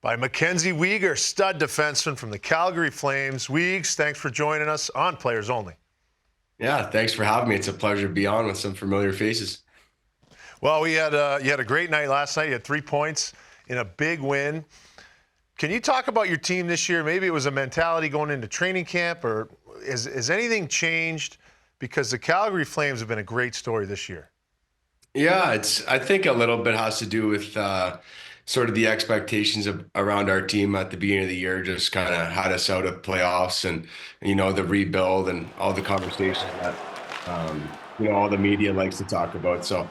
by MacKenzie Weegar, stud defenseman from the Calgary Flames. Weegs, thanks for joining us on Players Only. Yeah, thanks for having me. It's a pleasure to be on with some familiar faces. Well, you had a great night last night. You had 3 points in a big win. Can you talk about your team this year? Maybe it was a mentality going into training camp, or has anything changed? Because the Calgary Flames have been a great story this year. Yeah, I think a little bit has to do with sort of the expectations around our team at the beginning of the year, just kind of had us out of playoffs and, the rebuild and all the conversations that, all the media likes to talk about. So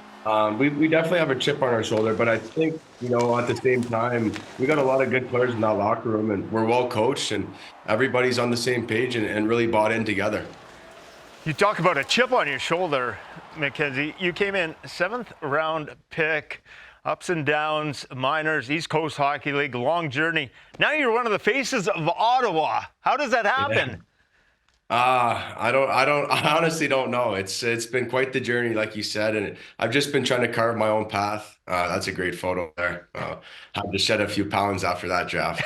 we definitely have a chip on our shoulder, but I think, at the same time, we got a lot of good players in that locker room and we're well coached and everybody's on the same page and really bought in together. You talk about a chip on your shoulder, MacKenzie. You came in 7th round pick, ups and downs, minors, East Coast Hockey League, long journey. Now you're one of the faces of Ottawa. How does that happen? I honestly don't know. It's been quite the journey, like you said, and I've just been trying to carve my own path. That's a great photo there. Had to shed a few pounds after that draft.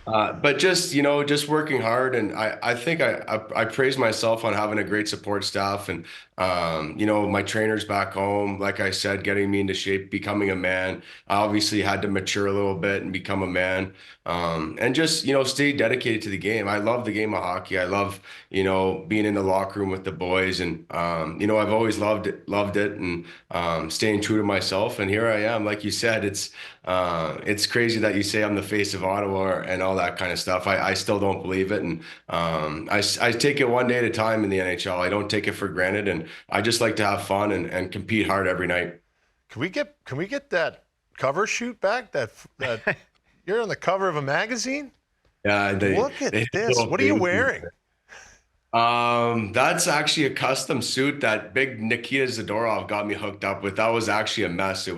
But just working hard, and I think I praise myself on having a great support staff, and my trainers back home, like I said, getting me into shape, becoming a man. I obviously had to mature a little bit and become a man, and just stay dedicated to the game. I love the game of hockey. I love being in the locker room with the boys, and I've always loved it, and staying true to myself. And here I am, like you said, it's crazy that you say I'm the face of Ottawa and all that kind of stuff. I still don't believe it, and I take it one day at a time in the NHL. I don't take it for granted, and I just like to have fun and compete hard every night. Can we get that cover shoot back? That you're on the cover of a magazine? Yeah, look at this. What are you wearing? That's actually a custom suit that big Nikita Zadorov got me hooked up with. That was actually a mess.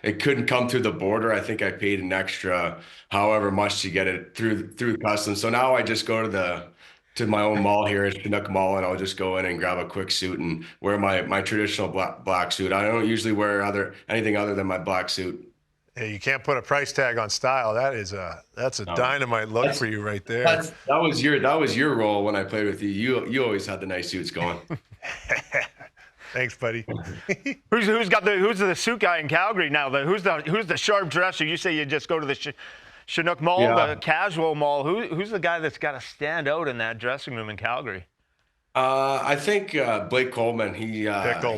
It couldn't come through the border. I think I paid an extra however much to get it through custom. So now I just go to my own mall here at Chinook Mall, and I'll just go in and grab a quick suit and wear my traditional black suit. I don't usually wear anything other than my black suit. Yeah, you can't put a price tag on style. That's a dynamite look for you right there. That was your role when I played with you. You always had the nice suits going. Thanks, buddy. Who's the suit guy in Calgary now? Who's the sharp dresser? You say you just go to the Chinook Mall, the casual mall. Who's the guy that's got to stand out in that dressing room in Calgary? I think Blake Coleman. He's got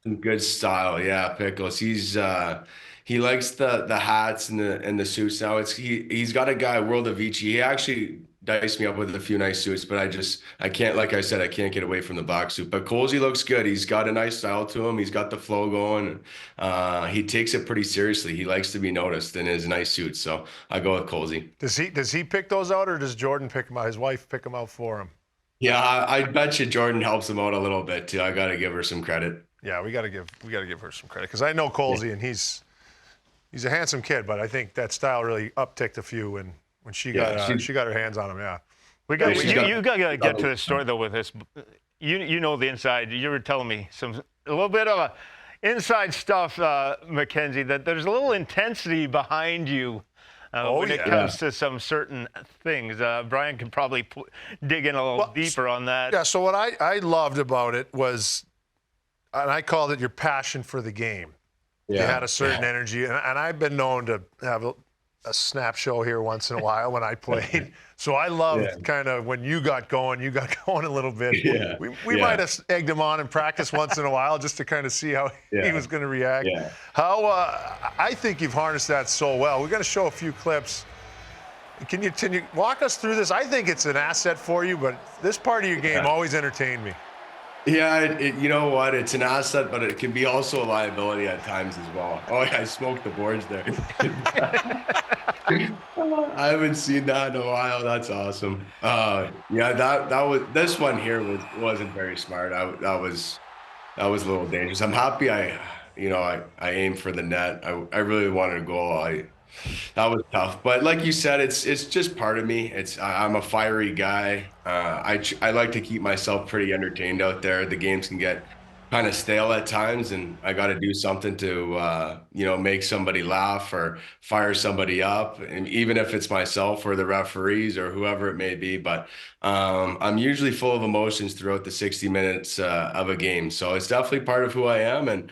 some good style. Yeah, Pickles. He likes the hats and the suits. Now he's got a guy, World of Vici. He actually diced me up with a few nice suits, but I can't, like I said, I can't get away from the black suit. But Colsey looks good. He's got a nice style to him. He's got the flow going. He takes it pretty seriously. He likes to be noticed in his nice suits. So I go with Colsey. Does he pick those out, or does Jordan pick them out? His wife pick them out for him? Yeah, I bet you Jordan helps him out a little bit too. I got to give her some credit. Yeah, we got to give her some credit, because I know Colsey, and he's a handsome kid, but I think that style really upticked a few when she got her hands on him. Yeah, you got to get to the story though with this. You know the inside. You were telling me a little bit of inside stuff, MacKenzie. That there's a little intensity behind you when it comes to some certain things. Brian can probably dig in a little deeper on that. Yeah. So what I loved about it was, and I called it your passion for the game. Yeah. You had a certain energy, and I've been known to have a snap show here once in a while when I played. So I loved kind of when you got going a little bit. Yeah. We might have egged him on in practice once in a while just to kind of see how he was going to react. Yeah. I think you've harnessed that so well. We're going to show a few clips. Can you walk us through this? I think it's an asset for you, but this part of your game always entertained me. Yeah, you know what? It's an asset, but it can be also a liability at times as well. Oh, yeah, I smoked the boards there. I haven't seen that in a while. That's awesome. That was this one here wasn't very smart. That was a little dangerous. I'm happy I aimed for the net. I really wanted a goal. That was tough, but like you said, it's just part of me. I'm a fiery guy. I like to keep myself pretty entertained out there. The games can get kind of stale at times, and I got to do something to make somebody laugh or fire somebody up, and even if it's myself or the referees or whoever it may be. But I'm usually full of emotions throughout the 60 minutes of a game, so it's definitely part of who I am, and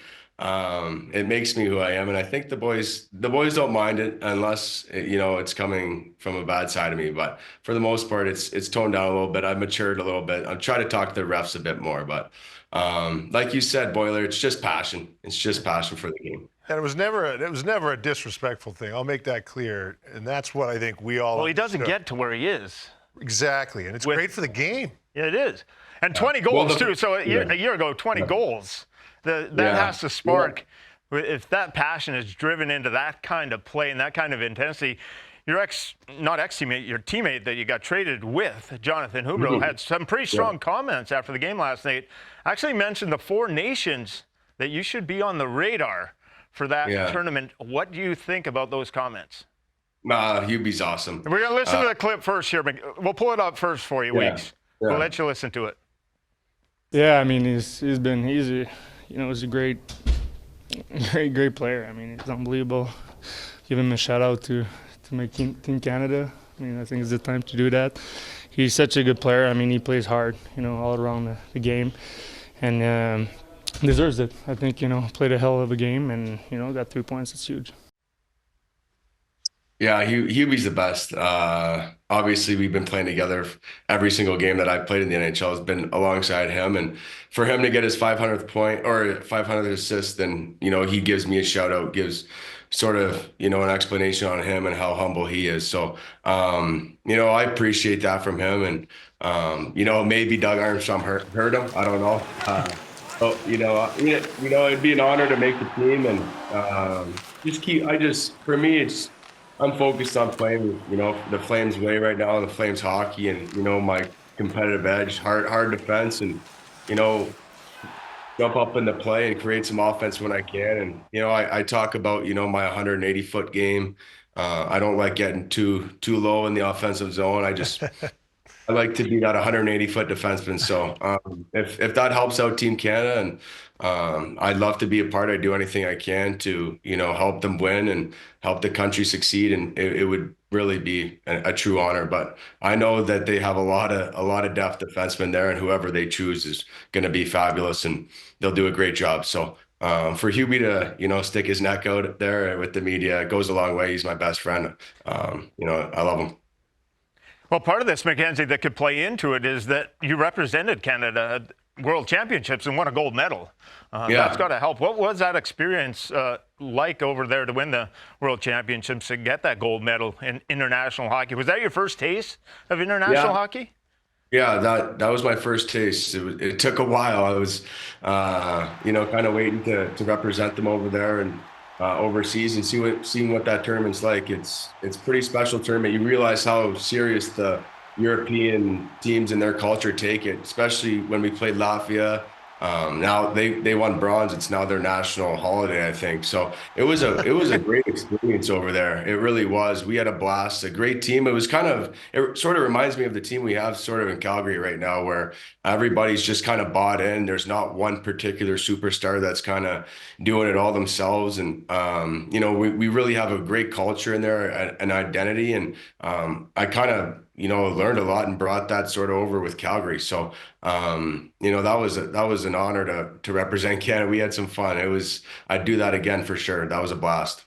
it makes me who I am. And I think the boys don't mind it unless it's coming from a bad side of me. But for the most part, it's toned down a little bit. I've matured a little bit. I'm trying to talk to the refs a bit more, but like you said, Boiler, it's just passion. It's just passion for the game. And it was never a disrespectful thing. I'll make that clear. And that's what I think we all. Well, he doesn't get to where he is. Exactly, and it's great for the game. Yeah, it is. And 20 goals too. So a year ago, 20 goals. That has to spark. If that passion is driven into that kind of play and that kind of intensity, your teammate, your teammate that you got traded with, Jonathan Huberdeau, had some pretty strong comments after the game last night. Actually mentioned the Four Nations, that you should be on the radar for that tournament. What do you think about those comments? Hubie's awesome. We're going to listen to the clip first here. We'll pull it up first for you, Weeks. Yeah. We'll let you listen to it. Yeah, I mean, he's a great player. I mean, he's unbelievable. Give him a shout out to my Team Canada. I mean, I think it's the time to do that. He's such a good player. I mean, he plays hard, all around the game, and deserves it. I think, played a hell of a game, and got 3 points. It's huge. Yeah, Hubie's the best. Obviously, we've been playing together. Every single game that I've played in the NHL has been alongside him, and for him to get his 500th point or 500th assist, then he gives me a shout out, gives sort of an explanation on him and how humble he is. So I appreciate that from him, and maybe Doug Armstrong heard him. I don't know. It'd be an honor to make the team, and for me, I'm focused on playing, the Flames way right now, the Flames hockey, and, my competitive edge, hard defense, and, jump up in the play and create some offense when I can. And, I talk about, my 180-foot game. I don't like getting too low in the offensive zone. I like to be that 180-foot defenseman. So if that helps out Team Canada, and I'd love to be a part. I'd do anything I can to help them win and help the country succeed, and it would really be a true honor. But I know that they have a lot of depth defensemen there, and whoever they choose is going to be fabulous, and they'll do a great job. So for Hubie to stick his neck out there with the media, it goes a long way. He's my best friend. I love him. Well, part of this, MacKenzie, that could play into it is that you represented Canada at World Championships and won a gold medal. That's got to help. What was that experience like over there to win the World Championships and get that gold medal in international hockey? Was that your first taste of international hockey? Yeah, that was my first taste. It took a while. I was, kind of waiting to represent them over there and overseas and seeing what that tournament's like. It's pretty special tournament. You realize how serious the European teams and their culture take it, especially when we played Latvia. Now they won bronze. It's now their national holiday, I think. So it was a great experience over there. It really was. We had a blast, a great team. It sort of reminds me of the team we have sort of in Calgary right now, where everybody's just kind of bought in. There's not one particular superstar that's kind of doing it all themselves. And, we really have a great culture in there, an identity. And I kind of, learned a lot and brought that sort of over with Calgary. So, that was an honor to represent Canada. We had some fun. I'd do that again for sure. That was a blast.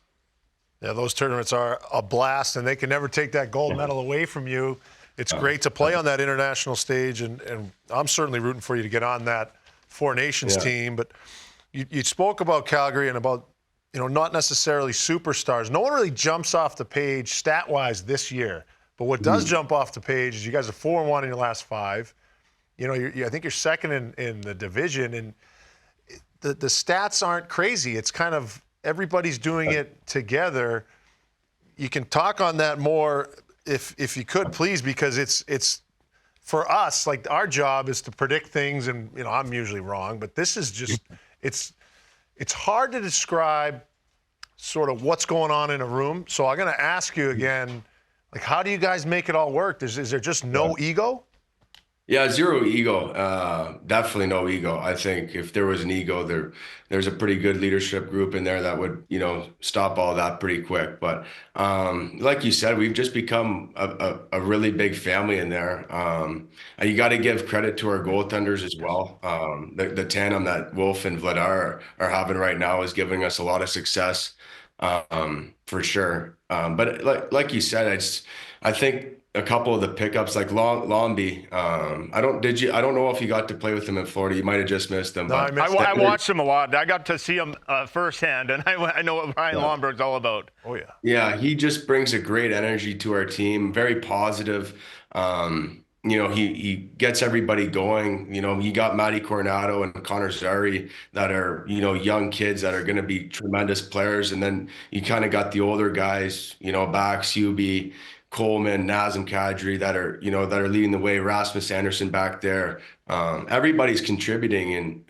Yeah, those tournaments are a blast, and they can never take that gold medal away from you. It's great to play on that international stage, and I'm certainly rooting for you to get on that Four Nations team. But you spoke about Calgary and about, not necessarily superstars. No one really jumps off the page stat-wise this year. But what does jump off the page is you guys are 4-1 in your last 5. I think you're second in the division, and the stats aren't crazy. It's kind of everybody's doing it together. You can talk on that more if you could, please, because it's for us, like our job is to predict things, and I'm usually wrong, but this is just it's hard to describe sort of what's going on in a room. So I'm going to ask you again. Like, how do you guys make it all work? Is there just no ego? Yeah, zero ego. Definitely no ego. I think if there was an ego, there's a pretty good leadership group in there that would, stop all that pretty quick. But like you said, we've just become a really big family in there. And you got to give credit to our goaltenders as well. The tandem that Wolf and Vladar are having right now is giving us a lot of success, for sure. But like you said, I think a couple of the pickups like Lomby. I don't know if you got to play with him in Florida. You might have just missed him, No, I but missed I watched him a lot. I got to see him firsthand, and I know what Brian Yeah. Lomberg's all about. Oh yeah. Yeah, he just brings a great energy to our team, very positive. He gets everybody going. You got Matty Coronado and Connor Zary that are, young kids that are going to be tremendous players. And then you kind of got the older guys, Bax, Hubie, Coleman, Nazem Kadri that are leading the way. Rasmus Anderson back there. Everybody's contributing and,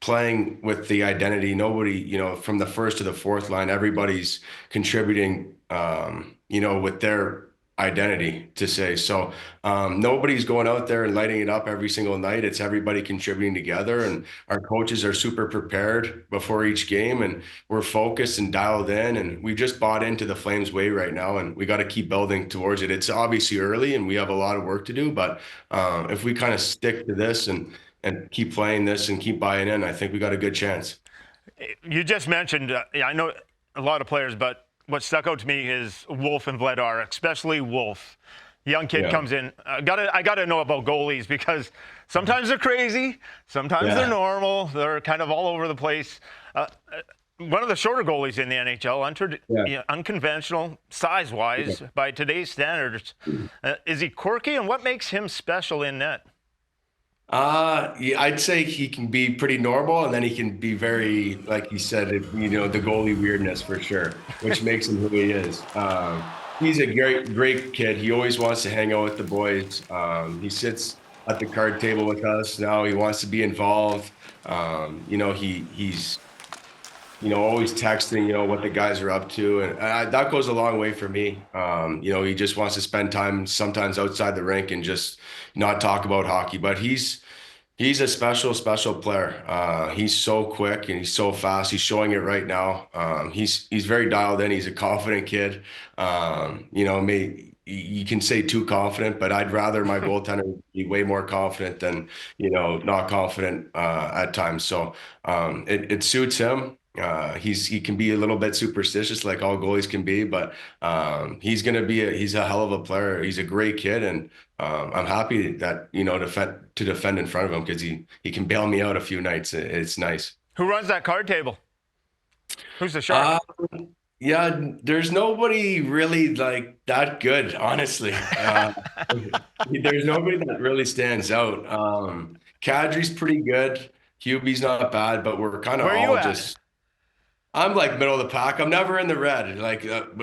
playing with the identity. Nobody, from the first to the fourth line, everybody's contributing, with their identity to say. So nobody's going out there and lighting it up every single night. It's everybody contributing together, and our coaches are super prepared before each game, and we're focused and dialed in, and we've just bought into the Flames way right now, and we got to keep building towards it. It's obviously early and we have a lot of work to do, but if we kind of stick to this and keep playing this and keep buying in, I think we got a good chance. You just mentioned, I know a lot of players, but what stuck out to me is Wolf and Vladar, especially Wolf. Young kid comes in. I gotta know about goalies because sometimes they're crazy, sometimes they're normal. They're kind of all over the place. One of the shorter goalies in the NHL, unconventional size-wise by today's standards. Is he quirky, and what makes him special in net? Yeah, I'd say he can be pretty normal, and then he can be very, like you said, the goalie weirdness for sure, which makes him who he is. He's a great kid. He always wants to hang out with the boys. He sits at the card table with us now. He wants to be involved. He's always texting, what the guys are up to. And that goes a long way for me. He just wants to spend time sometimes outside the rink and just not talk about hockey. But he's a special player. He's so quick and he's so fast. He's showing it right now. He's very dialed in. He's a confident kid. You can say too confident, but I'd rather my goaltender be way more confident than, not confident at times. So it suits him. He can be a little bit superstitious like all goalies can be, but he's a hell of a player. He's a great kid, and I'm happy that to defend in front of him because he can bail me out a few nights. It's nice. Who runs that card table? Who's the shark? Yeah, there's nobody really like that good, honestly. There's nobody that really stands out. Kadri's pretty good. Hubie's not bad, but we're kind of all just. I'm like middle of the pack. I'm never in the red. Like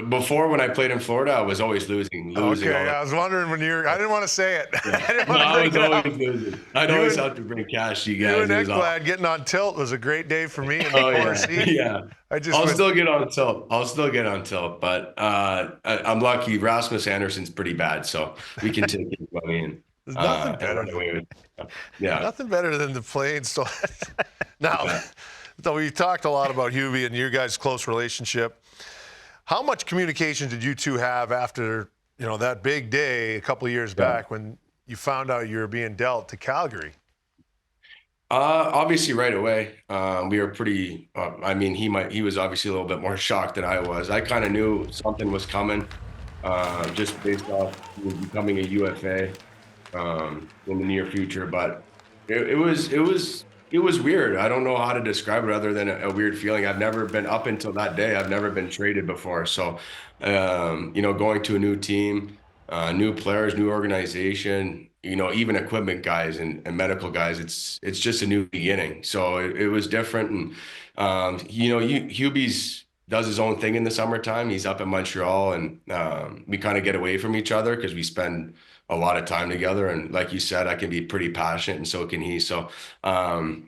before, when I played in Florida, I was always losing. Okay, I was wondering when I didn't want to say it. I was always losing. I'd always have to bring cash to you guys. You and Ekblad getting on tilt was a great day for me in the RC. Yeah. I'll still get on tilt. But I'm lucky. Rasmus Anderson's pretty bad, so we can take it. There's nothing better. Nothing better than the Flames. Now. So we talked a lot about Hubie and your guys' close relationship. How much communication did you two have after, that big day a couple of years back when you found out you were being dealt to Calgary? Obviously right away. We were pretty, he was obviously a little bit more shocked than I was. I kind of knew something was coming, just based off becoming a UFA in the near future, but it was weird. I don't know how to describe it other than a weird feeling. I've never been up until that day. I've never been traded before. So, going to a new team, new players, new organization, even equipment guys and medical guys, it's just a new beginning. So it was different. And, Hubie's does his own thing in the summertime. He's up in Montreal, and we kind of get away from each other because we spend a lot of time together. And like you said, I can be pretty passionate, and so can he. So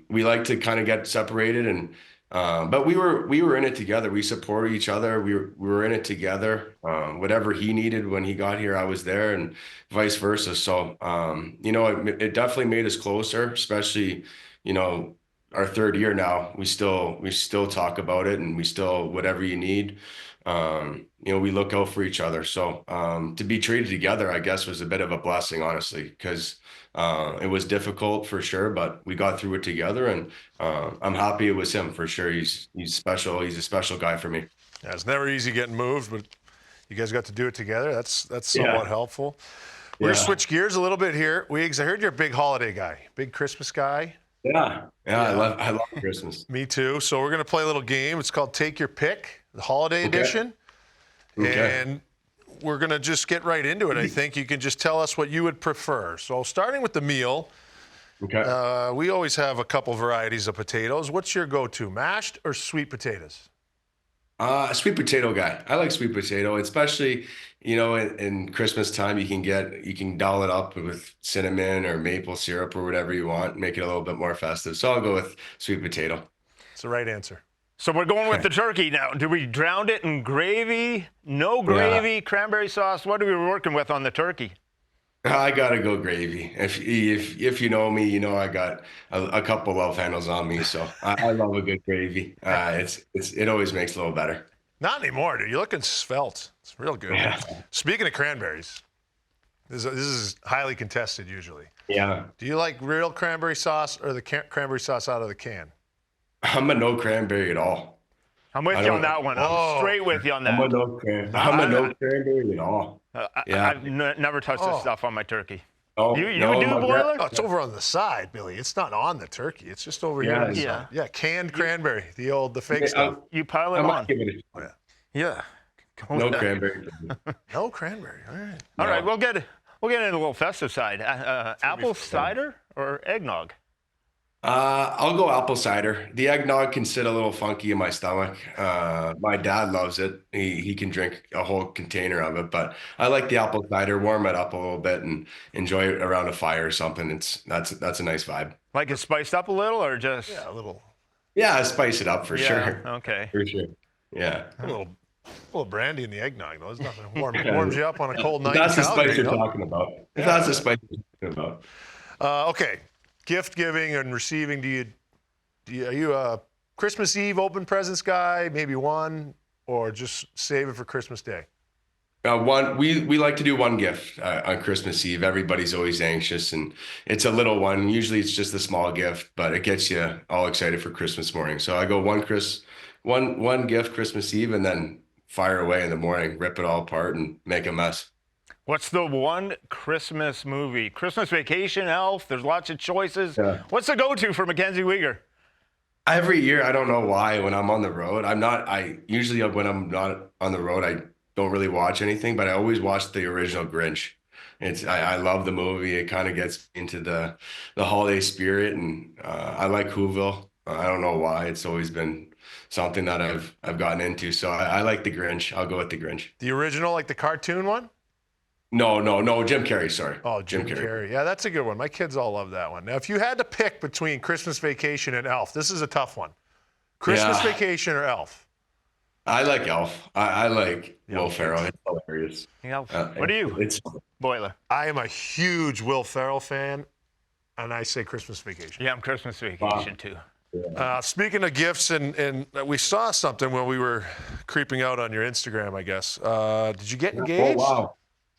we like to kind of get separated, and But we were in it together. We supported each other. We were in it together. Whatever he needed when he got here, I was there, and vice versa. So, it definitely made us closer, especially, you know, our third year now. We still talk about it, and we still, whatever you need, we look out for each other. So, to be traded together, I guess, was a bit of a blessing, honestly, because it was difficult for sure, but we got through it together, and I'm happy it was him for sure. He's special. He's a special guy for me. Yeah, it's never easy getting moved, but you guys got to do it together. That's somewhat helpful. We're gonna switch gears a little bit here. I heard you're a big holiday guy, big Christmas guy. Yeah. I love Christmas. Me too. So we're gonna play a little game. It's called Take Your Pick, the holiday edition. Okay. And we're going to just get right into it. I think you can just tell us what you would prefer. So starting with the meal, we always have a couple varieties of potatoes. What's your go-to, mashed or sweet potatoes? Sweet potato guy. I like sweet potato, especially, in Christmas time, you can doll it up with cinnamon or maple syrup or whatever you want, make it a little bit more festive. So I'll go with sweet potato. It's the right answer. So we're going with the turkey now. Do we drown it in gravy? No gravy, cranberry sauce? What are we working with on the turkey? I gotta go gravy. If you know me, I got a couple love handles on me, so I love a good gravy. It always makes it a little better. Not anymore, dude. You're looking svelte. It's real good. Yeah. Speaking of cranberries, this is highly contested usually. Yeah. Do you like real cranberry sauce or the cranberry sauce out of the can? I'm a no cranberry at all. I'm with you on that one. I'm straight with you on that. I'm a no cranberry at all. I've never touched this stuff on my turkey. Oh, You do, Boiler? Oh, it's over on the side, Billy. It's not on the turkey. It's just over here. Yeah, canned cranberry, the fake stuff. You pile it I on. might give it a shot. Yeah. No cranberry. No cranberry. All right. All right, we'll get into a little festive side. Apple cider or eggnog? I'll go apple cider. The eggnog can sit a little funky in my stomach. My dad loves it. He can drink a whole container of it, but I like the apple cider. Warm it up a little bit and enjoy it around a fire or something. That's a nice vibe. Like it spiced up a little, or just a little. Yeah, spice it up for sure. Okay. For sure. Yeah. A little brandy in the eggnog, though. There's nothing warms you up on a cold night. That's the spice you're talking about. If that's the spice you're talking about. Okay. Gift giving and receiving. Are you a Christmas Eve open presents guy? Maybe one, or just save it for Christmas Day? We like to do one gift on Christmas Eve. Everybody's always anxious, and it's a little one. Usually it's just a small gift, but it gets you all excited for Christmas morning. So I go one gift Christmas Eve, and then fire away in the morning, rip it all apart, and make a mess. What's the one Christmas movie? Christmas Vacation, Elf. There's lots of choices. Yeah. What's the go-to for MacKenzie Weegar? Every year, I don't know why, when I'm on the road, usually when I'm not on the road, I don't really watch anything, but I always watch the original Grinch. I love the movie. It kind of gets into the holiday spirit, and I like Whoville. I don't know why. It's always been something that I've gotten into. So I like the Grinch. I'll go with the Grinch. The original, like the cartoon one? No, Jim Carrey, sorry. Oh, Jim Carrey. Yeah, that's a good one. My kids all love that one. Now, if you had to pick between Christmas Vacation and Elf, this is a tough one. Christmas Vacation or Elf? I like Elf. I like Will Ferrell. It's hilarious. What are you? Boiler. I am a huge Will Ferrell fan, and I say Christmas Vacation. Yeah, I'm Christmas Vacation too. Speaking of gifts, and we saw something when we were creeping out on your Instagram, I guess. Did you get engaged? Oh, wow.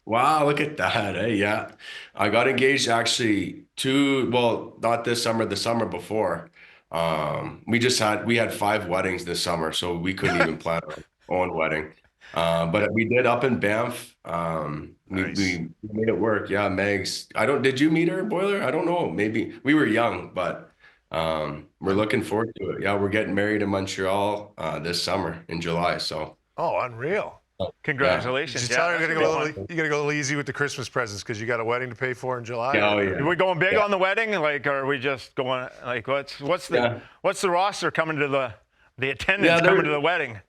Wow, look at that. Hey, yeah. I got engaged actually not this summer, the summer before. We had 5 weddings this summer, so we couldn't even plan our own wedding. But we did up in Banff. Nice. We made it work. Yeah, Megs. Did you meet her, Boiler? I don't know. Maybe we were young, but we're looking forward to it. Yeah, we're getting married in Montreal this summer in July. So. Oh, unreal. Congratulations. You tell her you gotta go a little easy with the Christmas presents because you got a wedding to pay for in July. Oh, yeah. Are we going big on the wedding? Like, or are we just going like what's the roster coming to the attendance coming to the wedding?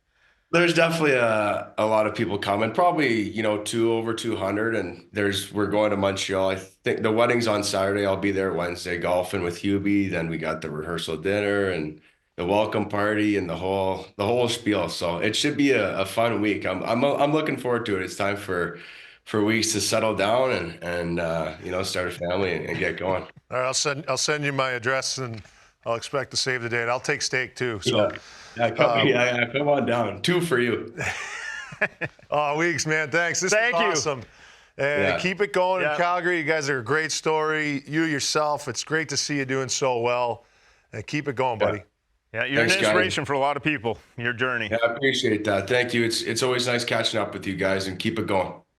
There's definitely a lot of people coming, probably, over 200, and we're going to Montreal. I think the wedding's on Saturday. I'll be there Wednesday golfing with Hubie. Then we got the rehearsal dinner, and the welcome party and the whole spiel. So it should be a fun week. I'm looking forward to it. It's time for weeks to settle down and start a family and get going. All right, I'll send you my address, and I'll expect to save the date. I'll take steak too. So come on down. 2 for you. Weeks, man. Thanks. This Thank is you. awesome. And keep it going in Calgary. You guys are a great story. You yourself, it's great to see you doing so well. And keep it going, buddy. Yeah, you're an inspiration for a lot of people, your journey. Yeah, I appreciate that. Thank you. It's always nice catching up with you guys, and keep it going.